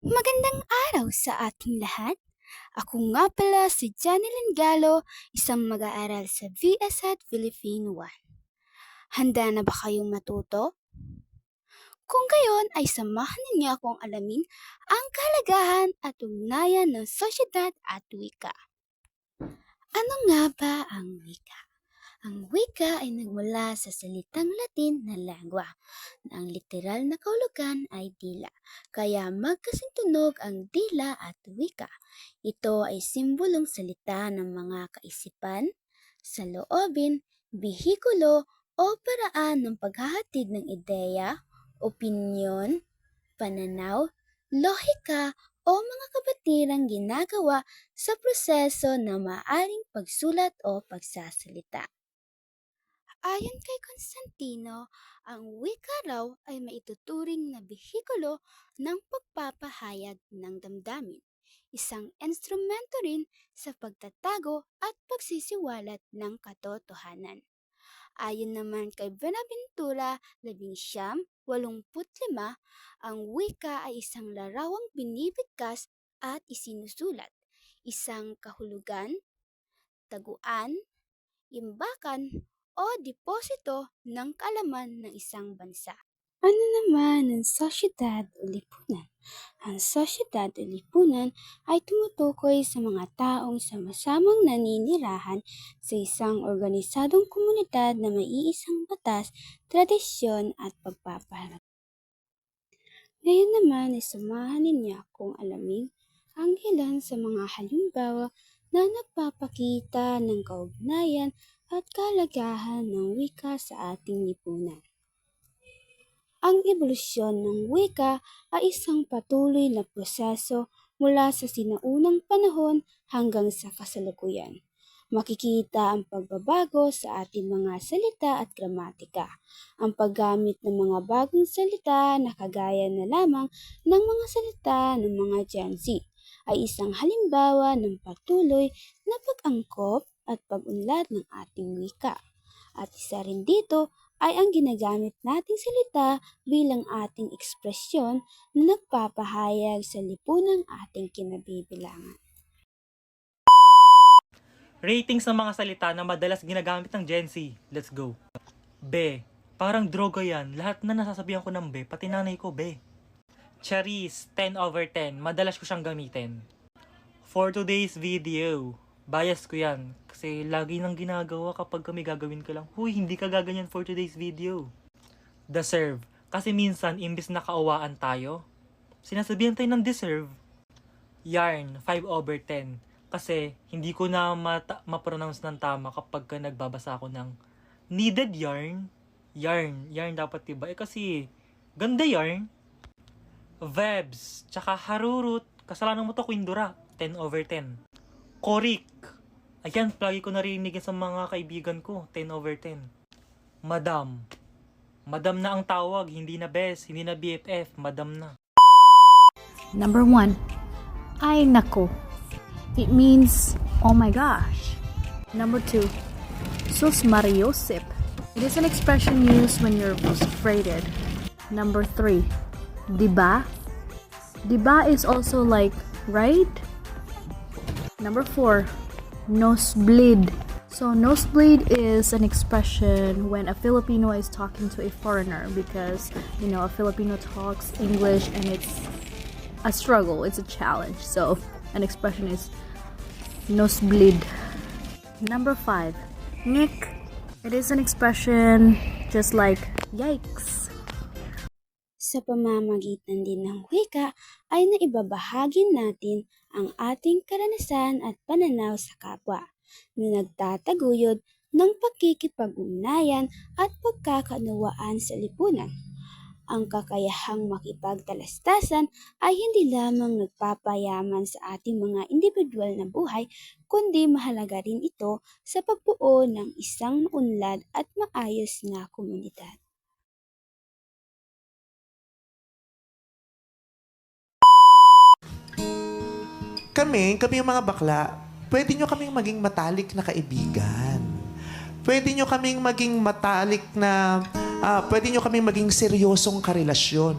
Magandang araw sa ating lahat. Ako nga pala si Janilyn Galo, isang mag-aaral sa VSAT Philippine 1. Handa na ba kayong matuto? Kung gayon ay samahan ninyo akong alamin ang kahalagahan at ugnayan ng sosyedad at wika. Ano nga ba ang wika? Ang wika ay nagmula sa salitang Latin na lengua, na ang literal na kahulugan ay dila, kaya magkasintunog ang dila at wika. Ito ay simbolong salita ng mga kaisipan, saloobin, bihikulo o paraan ng paghahatid ng ideya, opinyon, pananaw, lohika o mga kabatirang ginagawa sa proseso na maaring pagsulat o pagsasalita. Ayon kay Constantino, ang wika raw ay maituturing na bihikulo ng pagpapahayag ng damdamin, isang instrumento rin sa pagtatago at pagsisiwalat ng katotohanan. Ayon naman kay Benaventura 11:85, ang wika ay isang larawang binibigkas at isinusulat, isang kahulugan, taguan, imbakan o deposito ng kaalaman ng isang bansa. Ano naman ang sosyedad o lipunan? Ang sosyedad o lipunan ay tumutukoy sa mga taong sama-samang naninirahan sa isang organisadong komunidad na may iisang batas, tradisyon at pagpapahalaga. Ngayon naman ay samahan ninyo akong alamin ang ilan sa mga halimbawa na nagpapakita ng kaugnayan at kahalagahan ng wika sa ating lipunan. Ang ebolusyon ng wika ay isang patuloy na proseso mula sa sinaunang panahon hanggang sa kasalukuyan. Makikita ang pagbabago sa ating mga salita at gramatika. Ang paggamit ng mga bagong salita na kagaya na lamang ng mga salita ng mga Gen Z ay isang halimbawa ng patuloy na pag-angkop at pag-unlad ng ating wika. At isa rin dito ay ang ginagamit nating salita bilang ating ekspresyon na nagpapahayag sa lipunang ating kinabibilangan. Ratings ng mga salita na madalas ginagamit ng Gen Z. Let's go. Be. Parang droga yan. Lahat na nasasabihan ko ng be, pati nanay ko be. Charis, 10/10. Madalas ko siyang gamitin. For today's video, bias ko yan. Kasi lagi nang ginagawa kapag kami gagawin ko lang. Huy, hindi ka gaganyan for today's video. Deserve. Kasi minsan, imbis na kaawaan tayo, sinasabihan tayo ng deserve. Yarn, 5/10. Kasi hindi ko na ma-pronounce ng tama kapag nagbabasa ako ng needed yarn. Yarn dapat diba? Kasi ganda yarn. Vebs, tsaka harurut. Kasalanan mo to, Quindura. 10/10. Korik. Ayan, lagi ko narinig sa mga kaibigan ko. 10/10. Madam. Madam na ang tawag, hindi na best, hindi na BFF, madam na. Number 1. Ay nako. It means, oh my gosh. Number 2. Sus Mariosip. It is an expression used when you're frustrated. Number 3. Diba? Diba is also like, right? Number 4. Nosebleed. So nosebleed is an expression when a Filipino is talking to a foreigner because, a Filipino talks English and it's a struggle, it's a challenge. So an expression is nosebleed. Number 5. Nick. It is an expression just like yikes. Sa pamamagitan din ng wika ay naibabahagi natin ang ating karanasan at pananaw sa kapwa na nagtataguyod ng pagkikipag-ugnayan at pagkakaunawaan sa lipunan. Ang kakayahang makipagtalastasan ay hindi lamang nagpapayaman sa ating mga individual na buhay, kundi mahalaga rin ito sa pagbuo ng isang maunlad at maayos na komunidad. Kami yung mga bakla, pwede nyo kaming maging matalik na kaibigan. Pwede nyo kaming maging matalik na, pwede nyo kaming maging seryosong karelasyon.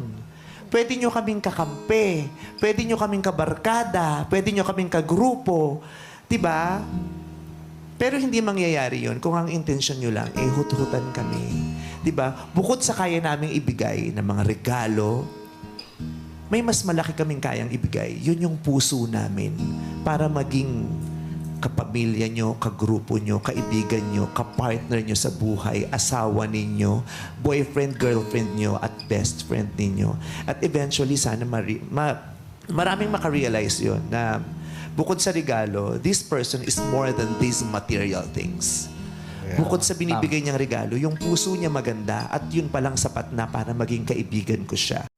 Pwede nyo kaming kakampi. Pwede nyo kaming kabarkada. Pwede nyo kaming kagrupo. Diba? Pero hindi mangyayari yon kung ang intensyon nyo lang, hut-hutan kami. Diba? Bukod sa kaya naming ibigay ng mga regalo, may mas malaki kaming kayang ibigay. Yun yung puso namin para maging kapamilya nyo, kagrupo nyo, kaibigan nyo, kapartner nyo sa buhay, asawa ninyo, boyfriend, girlfriend nyo, at best friend ninyo. At eventually, sana maraming makarealize yun na bukod sa regalo, this person is more than these material things. Bukod sa binibigay niyang regalo, yung puso niya maganda at yun palang sapat na para maging kaibigan ko siya.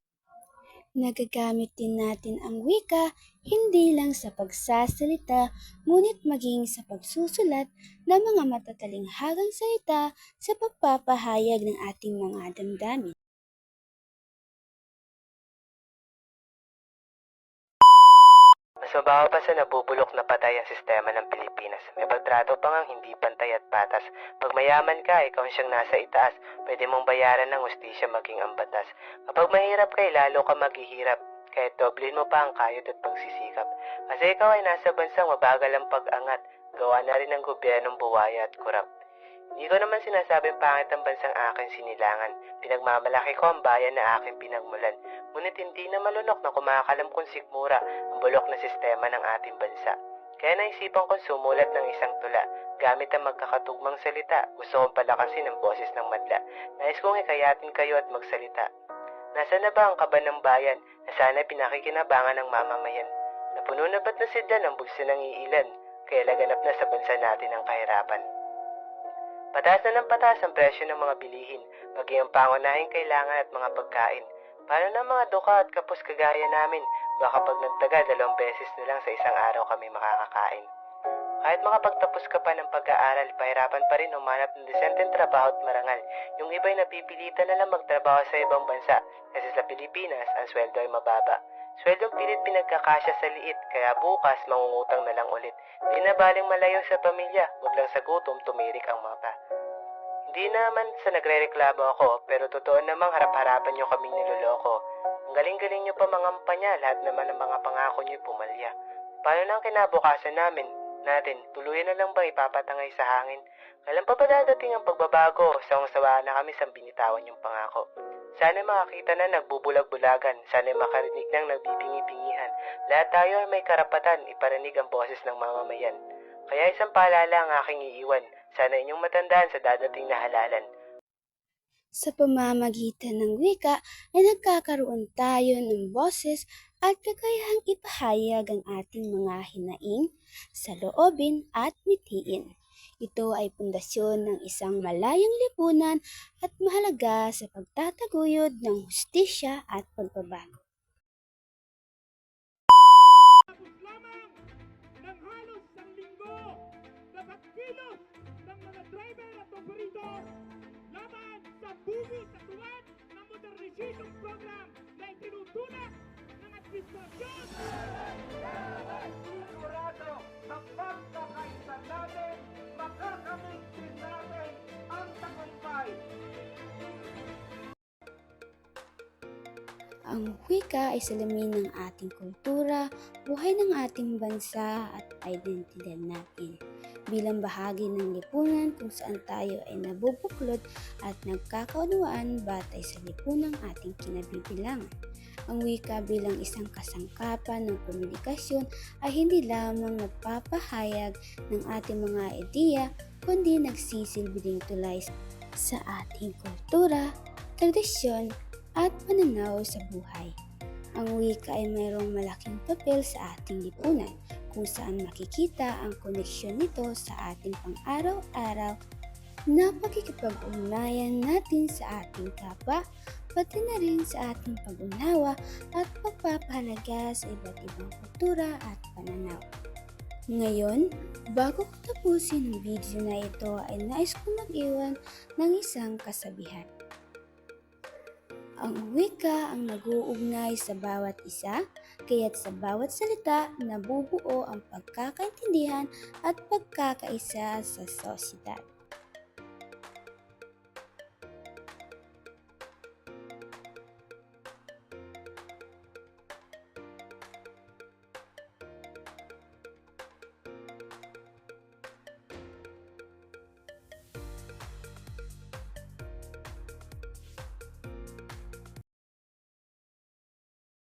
Nagagamit din natin ang wika hindi lang sa pagsasalita, ngunit maging sa pagsusulat ng mga matatalinghagang salita sa pagpapahayag ng ating mga damdamin. Mas mabaho pa sa nabubulok na patay ang sistema ng Pilipinas. May pagtrato pa ngang hindi pantay at patas. Pag mayaman ka, ikaw ang siyang nasa itaas. Pwede mong bayaran ng hustisya maging ang batas. Kapag mahirap ka, lalo ka maghihirap. Kahit doblin mo pa ang kayod at pagsisikap. Kasi ikaw ay nasa bansang mabagal ang pag-angat. Gawa na rin ng gobyernong buwaya at kurap. Hindi ko naman sinasabing pangit ang bansang aking sinilangan. Pinagmamalaki ko ang bayan na aking pinagmulan. Ngunit hindi na malunok na kumakalam kung sikmura ang bulok na sistema ng ating bansa. Kaya naisipan kong sumulat ng isang tula. Gamit ang magkakatugmang salita, gusto kong palakasin ang boses ng madla. Nais kong hikayatin kayo at magsalita. Nasaan na ba ang kaba ng bayan na sana pinakikinabangan ng mamamayan? Napuno na ba't na sidla ng bulsa ng iilan? Kaya laganap na sa bansa natin ang kahirapan. Pataas na ng pataas ang presyo ng mga bilihin, pati ang pangunahing kailangan at mga pagkain. Paano na mga duka at kapos kagaya namin, baka pag nagtaga 2 beses na lang sa isang araw kami makakakain. Kahit makapagtapos ka pa ng pag-aaral, pahirapan pa rin humanap ng desenteng trabaho at marangal. Yung iba'y napipilitan na lang magtrabaho sa ibang bansa, kasi sa Pilipinas, ang sweldo ay mababa. Sweldong pilit pinagkakasya sa liit, kaya bukas mangungutang na lang ulit. Di na baling malayo sa pamilya, huwag lang sa gutom tumirik ang mata. Hindi naman sa nagre-reklamo ako, pero totoo namang harap-harapan nyo kaming niloloko. Ang galing-galing nyo pa mangampanya, lahat naman ng mga pangako nyo'y pumalya. Paano na ang kinabukasan natin, tuluyan na lang ba ipapatangay sa hangin? Kailan pa ba dadating ang pagbabago? Sawang-sawa na kami sa binitawan yung pangako. Sana makakita na nagbubulag-bulagan, sana makarinig ng nagbibingi-bingihan. Lahat tayo ay may karapatan, iparinig ang boses ng mamamayan. Kaya isang paalala ang aking iiwan, sana inyong matandaan sa dadating na halalan. Sa pamamagitan ng wika ay nagkakaroon tayo ng boses at kakayahang ipahayag ang ating mga hinaing, saloobin at mitiin. Ito ay pundasyon ng isang malayang lipunan at mahalaga sa pagtataguyod ng hustisya at pagbabago. Lamang ng halos 1 linggo na pagkilos ng mga driver at operator laban sa bugos at tuwan ng modernization program na itinutulak ng administrasyon. Sigurado sa pagkakaisa natin, makakamit din natin ang tagumpay. Ang wika ay salamin ng ating kultura, buhay ng ating bansa at identidad natin. Bilang bahagi ng lipunan kung saan tayo ay nabubuklod at nagkakaunawaan batay sa lipunang ating kinabibilangan. Ang wika bilang isang kasangkapan ng komunikasyon ay hindi lamang nagpapahayag ng ating mga ideya, kundi nagsisilbi ding tulay sa ating kultura, tradisyon, at pananaw sa buhay. Ang wika ay mayroong malaking papel sa ating lipunan kung saan makikita ang koneksyon nito sa ating pang-araw-araw na pakikipag-ugnayan natin sa ating kapwa, pati na rin sa ating pag-unawa at pagpapahalaga sa iba't ibang kultura at pananaw. Ngayon, bago ko tapusin ang video na ito ay nais kong mag-iwan ng isang kasabihan. Ang wika ang nag-uugnay sa bawat isa, kaya't sa bawat salita nabubuo ang pagkakaintindihan at pagkakaisa sa sosyedad.